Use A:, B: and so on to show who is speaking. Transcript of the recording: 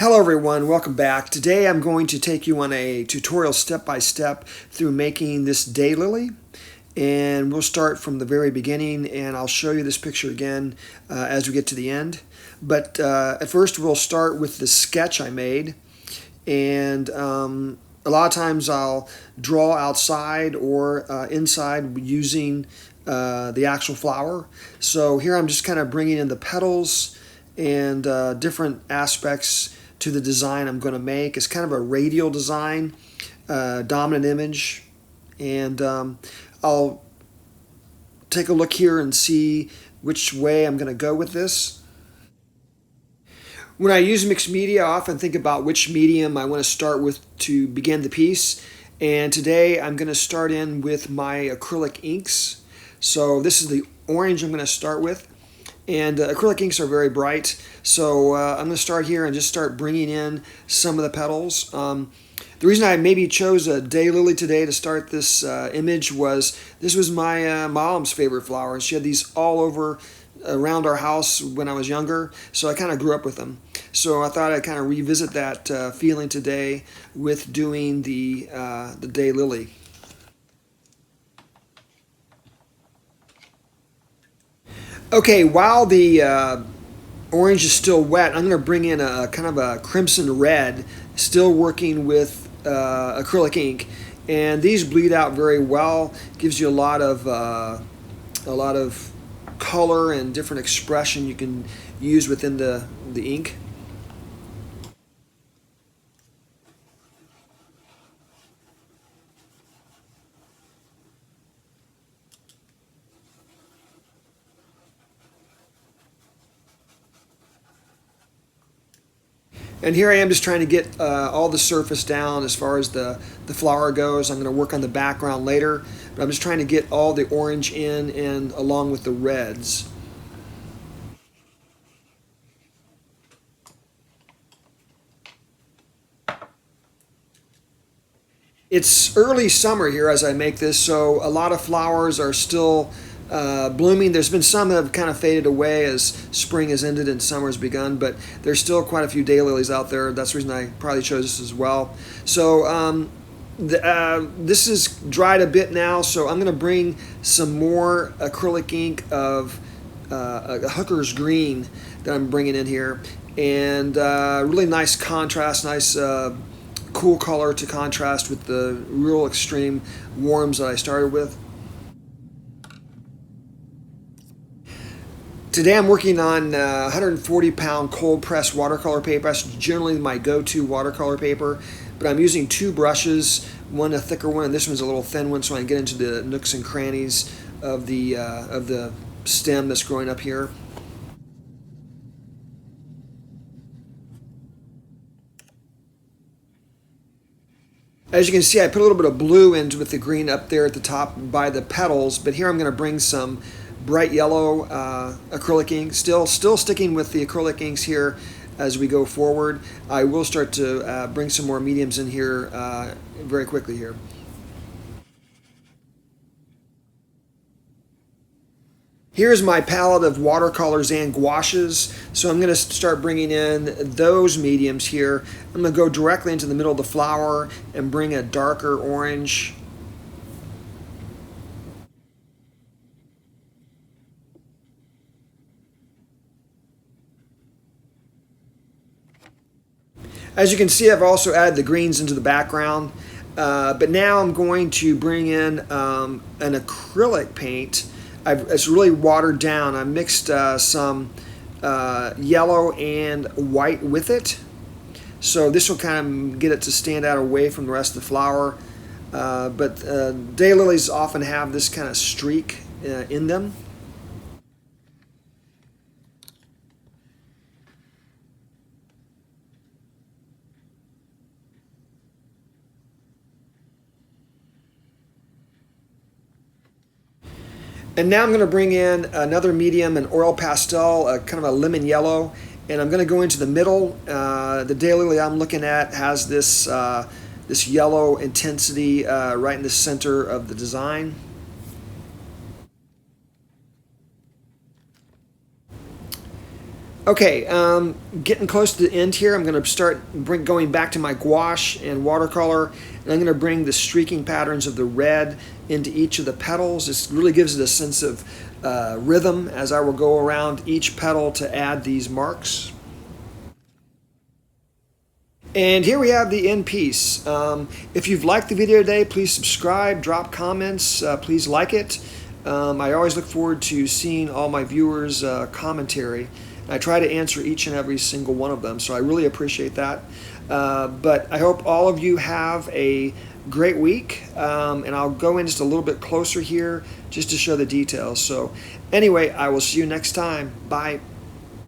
A: Hello everyone, welcome back. Today I'm going to take you on a tutorial step-by-step through making this daylily. And we'll start from the very beginning and I'll show you this picture again as we get to the end. But at first we'll start with the sketch I made. And a lot of times I'll draw outside or inside using the actual flower. So here I'm just kind of bringing in the petals and different aspects to the design I'm going to make. It's kind of a radial design, dominant image, and I'll take a look here and see which way I'm going to go with this. When I use mixed media, I often think about which medium I want to start with to begin the piece, and today I'm going to start in with my acrylic inks. So this is the orange I'm going to start with. And acrylic inks are very bright, so I'm going to start here and just start bringing in some of the petals. The reason I maybe chose a daylily today to start this image was this was my mom's favorite flower. She had these all over around our house when I was younger, so I kind of grew up with them. So I thought I'd kind of revisit that feeling today with doing the daylily. Okay, while the orange is still wet, I'm going to bring in a kind of a crimson red, still working with acrylic ink, and these bleed out very well. Gives you a lot of color and different expression you can use within the ink. And here I am just trying to get all the surface down as far as the flower goes. I'm going to work on the background later, but I'm just trying to get all the orange in and along with the reds. It's early summer here as I make this, so a lot of flowers are still blooming. There's been some that have kind of faded away as spring has ended and summer has begun, but there's still quite a few daylilies out there. That's the reason I probably chose this as well. So this is dried a bit now, so I'm going to bring some more acrylic ink of a hooker's green that I'm bringing in here, and really nice contrast, nice cool color to contrast with the real extreme warms that I started with. Today I'm working on 140-pound cold press watercolor paper. That's generally my go-to watercolor paper, but I'm using two brushes, one a thicker one and this one's a little thin one, so I can get into the nooks and crannies of the stem that's growing up here. As you can see, I put a little bit of blue in with the green up there at the top by the petals, but here I'm going to bring some bright yellow acrylic ink, still sticking with the acrylic inks here as we go forward. I will start to bring some more mediums in here very quickly here. Here's my palette of watercolors and gouaches, so I'm going to start bringing in those mediums here. I'm going to go directly into the middle of the flower and bring a darker orange. As you can see, I've also added the greens into the background, but now I'm going to bring in an acrylic paint. It's really watered down. I mixed some yellow and white with it, so this will kind of get it to stand out away from the rest of the flower. But daylilies often have this kind of streak in them. And now I'm going to bring in another medium, an oil pastel, kind of a lemon yellow, and I'm going to go into the middle. The daylily I'm looking at has this this yellow intensity right in the center of the design. Okay, getting close to the end here. I'm going to start going back to my gouache and watercolor, and I'm going to bring the streaking patterns of the red into each of the petals. This really gives it a sense of rhythm as I will go around each petal to add these marks. And here we have the end piece. If you've liked the video today, please subscribe, drop comments, please like it. I always look forward to seeing all my viewers' commentary. I try to answer each and every single one of them, so I really appreciate that. But I hope all of you have a great week, and I'll go in just a little bit closer here just to show the details. So anyway, I will see you next time. Bye.